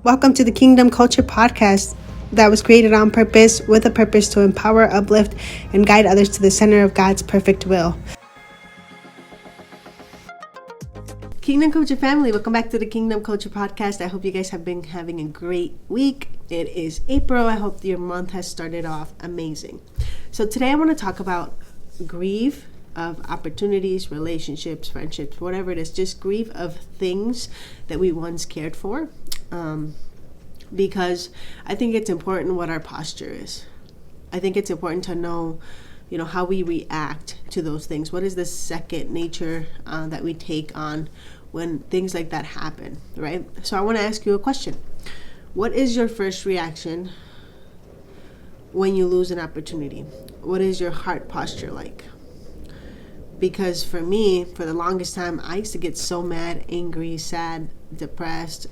Welcome to the Kingdom Culture Podcast that was created on purpose with a purpose to empower, uplift, and guide others to the center of God's perfect will. Kingdom Culture family, welcome back to the Kingdom Culture Podcast. I hope you guys have been having a great week. It is April. I hope your month has started off amazing. So today I want to talk about grieve of opportunities, relationships, friendships, whatever it is. Just grieve of things that we once cared for. Because I think it's important what our posture is. I think it's important to know, how we react to those things. What is the second nature that we take on when things like that happen, right? So I want to ask you a question. What is your first reaction when you lose an opportunity? What is your heart posture like? Because for me, for the longest time, I used to get so mad, angry, sad, depressed,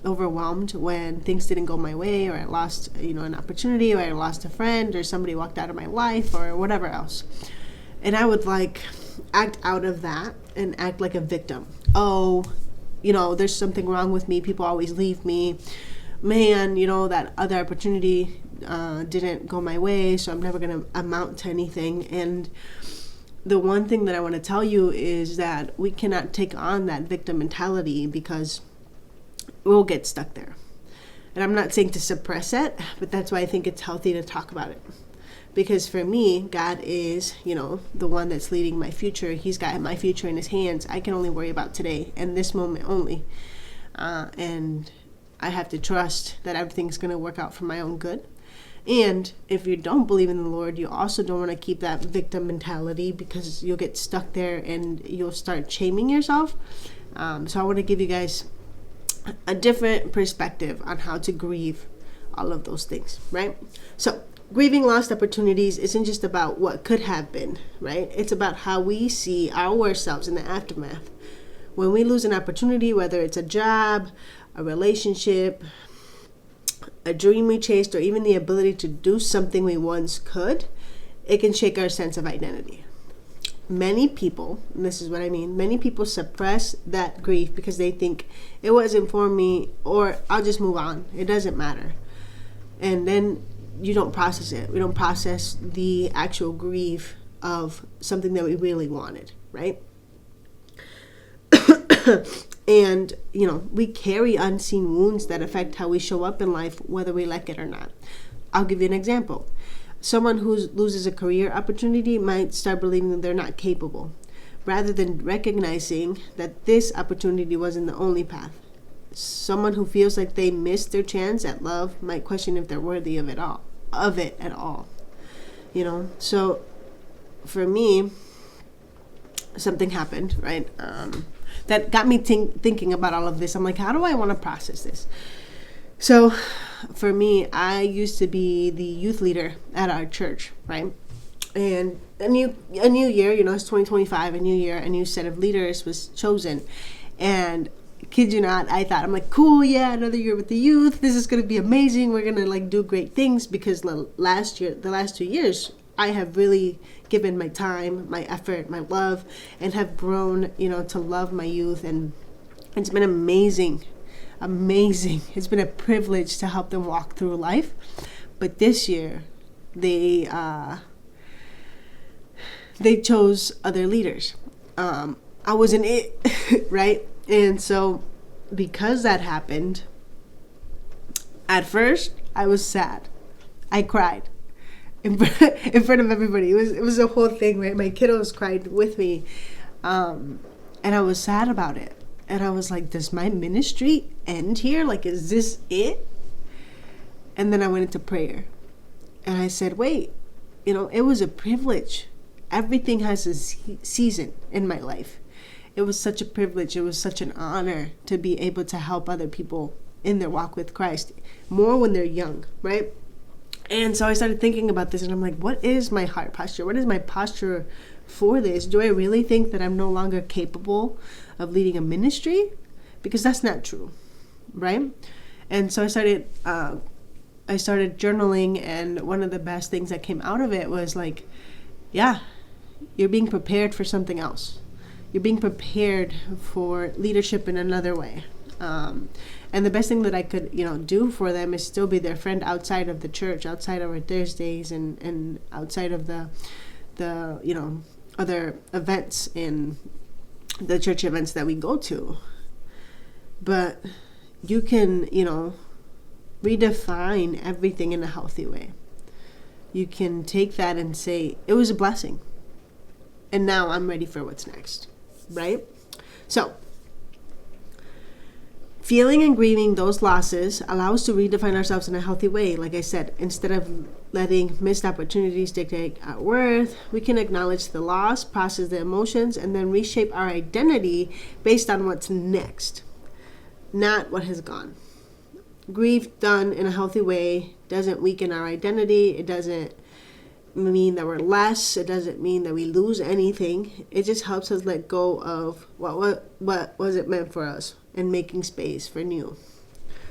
overwhelmed when things didn't go my way, or I lost, an opportunity, or I lost a friend, or somebody walked out of my life, or whatever else. And I would act out of that and act like a victim. Oh, there's something wrong with me. People always leave me. Man, that other opportunity didn't go my way, so I'm never going to amount to anything. And the one thing that I want to tell you is that we cannot take on that victim mentality, because we'll get stuck there. And I'm not saying to suppress it, but that's why I think it's healthy to talk about it. Because for me, God is, the one that's leading my future. He's got my future in his hands. I can only worry about today and this moment only. And I have to trust that everything's going to work out for my own good. And if you don't believe in the Lord, you also don't want to keep that victim mentality, because you'll get stuck there and you'll start shaming yourself. So I want to give you guys a different perspective on how to grieve all of those things, right? So grieving lost opportunities isn't just about what could have been, right? It's about how we see ourselves in the aftermath. When we lose an opportunity, whether it's a job, a relationship, a dream we chased, or even the ability to do something we once could, it can shake our sense of identity. Many people, and this is what I mean, many people suppress that grief because they think it wasn't for me, or I'll just move on. It doesn't matter. And then you don't process it. We don't process the actual grief of something that we really wanted, right? And, we carry unseen wounds that affect how we show up in life, whether we like it or not. I'll give you an example. Someone who loses a career opportunity might start believing that they're not capable, rather than recognizing that this opportunity wasn't the only path. Someone who feels like they missed their chance at love might question if they're worthy of it at all. So for me, something happened, right? That got me thinking about all of this. I'm like, how do I want to process this? So for me, I used to be the youth leader at our church, right? And a new year, it's 2025, a new year, a new set of leaders was chosen. And kid you not, I thought, I'm like, cool, yeah, another year with the youth. This is going to be amazing. We're going to do great things, because the last 2 years, I have really given my time, my effort, my love, and have grown, to love my youth. And it's been amazing. It's been a privilege to help them walk through life. But this year, they chose other leaders. I wasn't it, right? And so because that happened, at first I was sad. I cried in front of everybody. It was a whole thing, right? My kiddos cried with me. And I was sad about it. And I was like, does my ministry end here? Is this it? And then I went into prayer. And I said, wait, it was a privilege. Everything has a season in my life. It was such a privilege. It was such an honor to be able to help other people in their walk with Christ, more when they're young, right? And so I started thinking about this, and I'm like, what is my heart posture? What is my posture for this? Do I really think that I'm no longer capable of leading a ministry? Because that's not true, right? And so I started journaling, and one of the best things that came out of it was you're being prepared for something else. You're being prepared for leadership in another way. And the best thing that I could, do for them is still be their friend outside of the church, outside of our Thursdays, and outside of the other events in the church events that we go to. But you can, redefine everything in a healthy way. You can take that and say, it was a blessing, and now I'm ready for what's next, right? So, feeling and grieving those losses allow us to redefine ourselves in a healthy way. Like I said, instead of letting missed opportunities dictate our worth, we can acknowledge the loss, process the emotions, and then reshape our identity based on what's next, not what has gone. Grief done in a healthy way doesn't weaken our identity. It doesn't mean that we're less. It doesn't mean that we lose anything. It just helps us let go of what was it meant for us, and making space for new.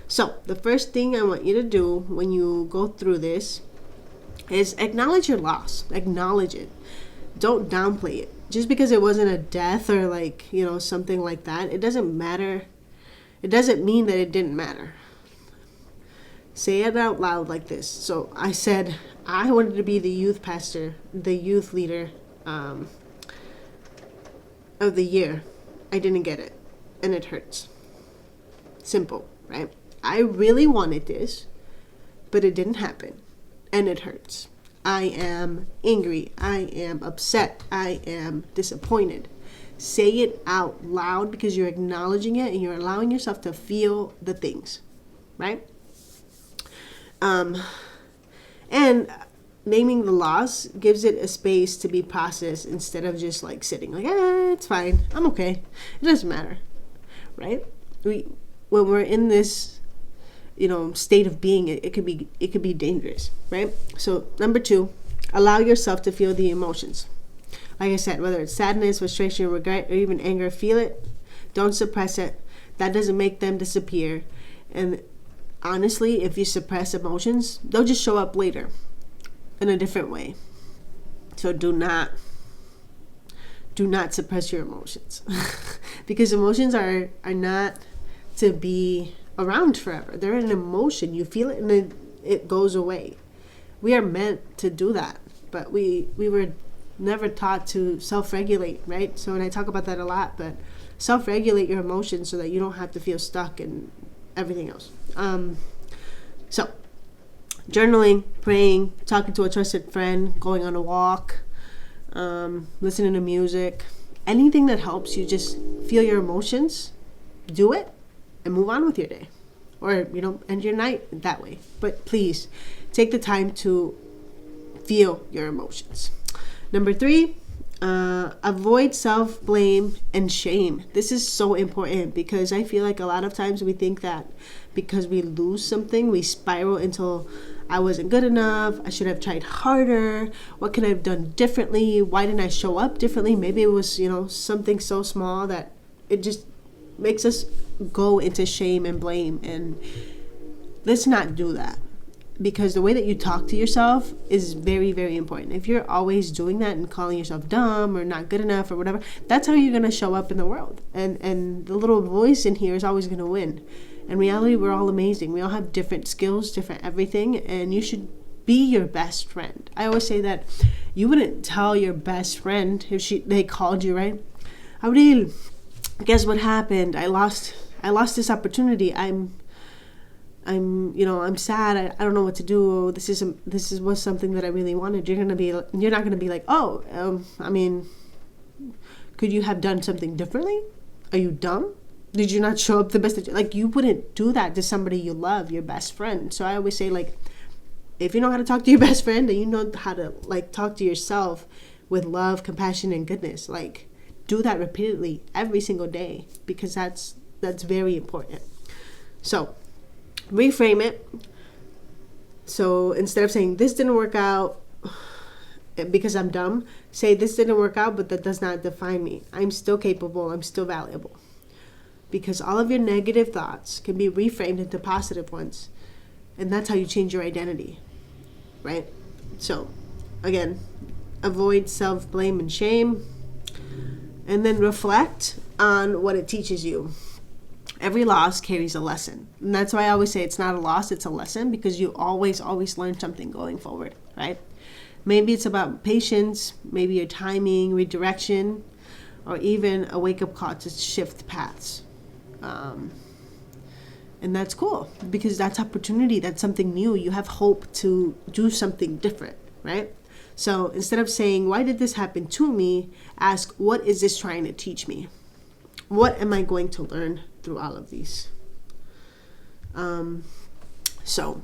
So the first thing I want you to do when you go through this is acknowledge your loss. Acknowledge it. Don't downplay it. Just because it wasn't a death or something like that, it doesn't matter. It doesn't mean that it didn't matter. Say it out loud like this. So I said I wanted to be the youth pastor, the youth leader of the year. I didn't get it, and it hurts. Simple, right? I really wanted this, but it didn't happen, and it hurts. I am angry. I am upset. I am disappointed. Say it out loud because you're acknowledging it and you're allowing yourself to feel the things, right? And naming the loss gives it a space to be processed instead of just sitting it's fine, I'm okay, it doesn't matter, right? When we're in this state of being, it could be dangerous, right? So number 2, allow yourself to feel the emotions. Like I said, whether it's sadness, frustration, regret, or even anger, feel it. Don't suppress it. That doesn't make them disappear. And honestly, if you suppress emotions, they'll just show up later in a different way. So do not suppress your emotions because emotions are not to be around forever. They're an emotion. You feel it and it goes away. We are meant to do that, but we were never taught to self-regulate, right? So, and I talk about that a lot, but self-regulate your emotions so that you don't have to feel stuck and everything else. So journaling, praying, talking to a trusted friend, going on a walk, listening to music, anything that helps you just feel your emotions, do it and move on with your day, or end your night that way. But please take the time to feel your emotions. Number 3, avoid self-blame and shame. This is so important because I feel like a lot of times we think that because we lose something, we spiral into I wasn't good enough, I should have tried harder, what could I have done differently, why didn't I show up differently? Maybe it was, something so small that it just makes us go into shame and blame. And let's not do that, because the way that you talk to yourself is very, very important. If you're always doing that and calling yourself dumb or not good enough or whatever, that's how you're going to show up in the world. And the little voice in here is always going to win. In reality, we're all amazing. We all have different skills, different everything, and you should be your best friend. I always say that you wouldn't tell your best friend if they called you, right? Abril, guess what happened? I lost this opportunity. I'm sad. I don't know what to do. This was something that I really wanted. You're not gonna be like, could you have done something differently? Are you dumb? Did you not show up the best? You wouldn't do that to somebody you love, your best friend. So I always say, if you know how to talk to your best friend, then you know how to talk to yourself with love, compassion, and goodness. Do that repeatedly every single day, because that's very important. So reframe it. So instead of saying this didn't work out because I'm dumb, say this didn't work out, but that does not define me. I'm still capable. I'm still valuable. Because all of your negative thoughts can be reframed into positive ones. And that's how you change your identity, right? So again, avoid self-blame and shame, and then reflect on what it teaches you. Every loss carries a lesson. And that's why I always say it's not a loss, it's a lesson, because you always learn something going forward, right? Maybe it's about patience, maybe your timing, redirection, or even a wake-up call to shift paths. And that's cool, because that's opportunity, that's something new. You have hope to do something different, right? So instead of saying, why did this happen to me? Ask, what is this trying to teach me? What am I going to learn through all of these? So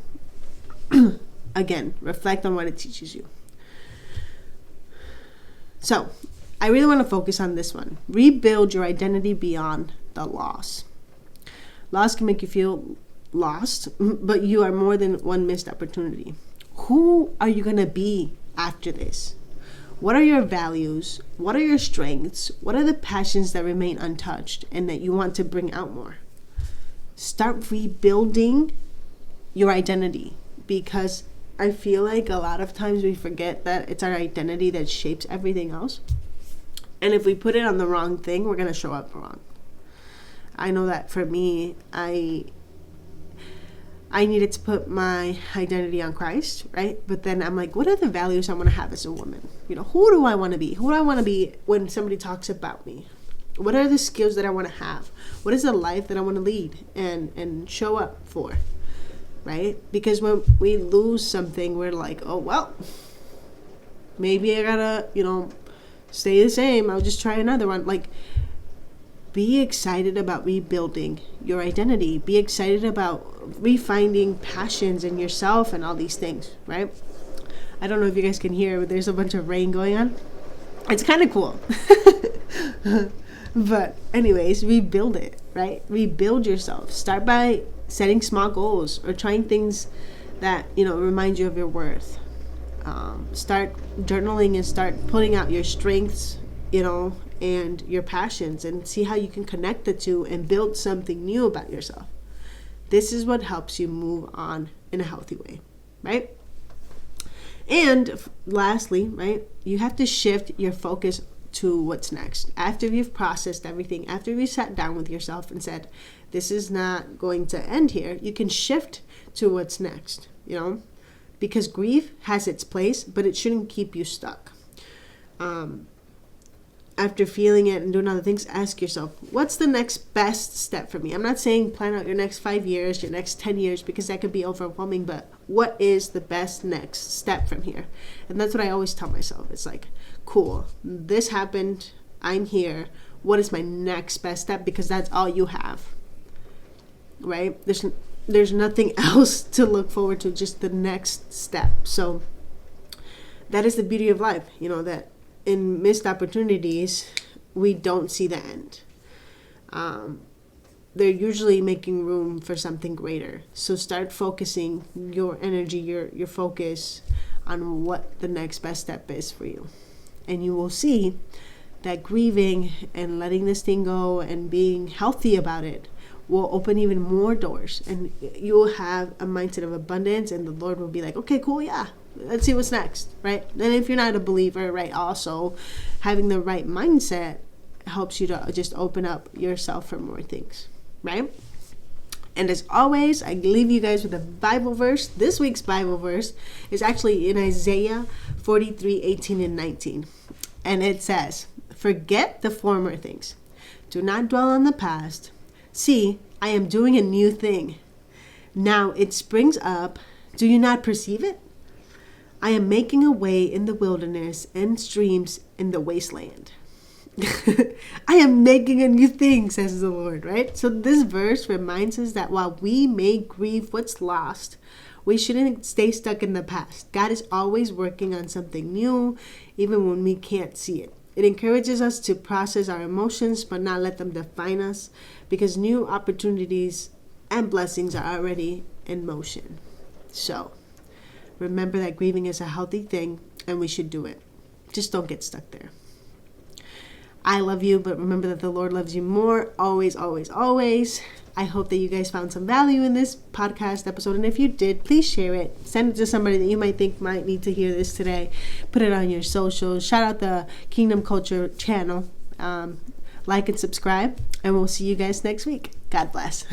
again, reflect on what it teaches you. So I really want to focus on this one. Rebuild your identity beyond the loss. Loss can make you feel lost, but you are more than one missed opportunity. Who are you going to be after this? What are your values? What are your strengths? What are the passions that remain untouched and that you want to bring out more? Start rebuilding your identity, because I feel like a lot of times we forget that it's our identity that shapes everything else. And if we put it on the wrong thing, we're going to show up wrong. I know that for me, I needed to put my identity on Christ, right? But then I'm like, what are the values I want to have as a woman? You know, who do I want to be? Who do I want to be when somebody talks about me? What are the skills that I want to have? What is the life that I want to lead and show up for, right? Because when we lose something, we're like, oh, well, maybe I gotta, stay the same. I'll just try another one. Like, be excited about rebuilding your identity. Be excited about refinding passions in yourself and all these things, right? I don't know if you guys can hear, but there's a bunch of rain going on. It's kind of cool. But anyways, rebuild it, right? Rebuild yourself. Start by setting small goals or trying things that, remind you of your worth. Start journaling and start putting out your strengths, and your passions, and see how you can connect the two and build something new about yourself. This is what helps you move on in a healthy way, right? And lastly, right, you have to shift your focus to what's next. After you've processed everything, after you sat down with yourself and said, this is not going to end here, you can shift to what's next, because grief has its place, but it shouldn't keep you stuck. After feeling it and doing other things, ask yourself, what's the next best step for me? I'm not saying plan out your next 5 years, your next 10 years, because that could be overwhelming, but what is the best next step from here? And that's what I always tell myself. It's like, cool, this happened, I'm here. What is my next best step? Because that's all you have, right? There's nothing else to look forward to, just the next step. So that is the beauty of life, that in missed opportunities, we don't see the end. They're usually making room for something greater. So start focusing your energy, your focus on what the next best step is for you. And you will see that grieving and letting this thing go and being healthy about it will open even more doors. And you will have a mindset of abundance, and the Lord will be like, okay, cool, yeah. Let's see what's next, right? And if you're not a believer, right, also having the right mindset helps you to just open up yourself for more things, right? And as always, I leave you guys with a Bible verse. This week's Bible verse is actually in Isaiah 43:18 and 19. And it says, forget the former things. Do not dwell on the past. See, I am doing a new thing. Now it springs up. Do you not perceive it? I am making a way in the wilderness and streams in the wasteland. I am making a new thing, says the Lord, right? So this verse reminds us that while we may grieve what's lost, we shouldn't stay stuck in the past. God is always working on something new, even when we can't see it. It encourages us to process our emotions, but not let them define us, because new opportunities and blessings are already in motion. So remember that grieving is a healthy thing, and we should do it. Just don't get stuck there. I love you, but remember that the Lord loves you more. Always, always, always. I hope that you guys found some value in this podcast episode. And if you did, please share it. Send it to somebody that you might think might need to hear this today. Put it on your socials. Shout out the Kingdom Culture channel. Like and subscribe. And we'll see you guys next week. God bless.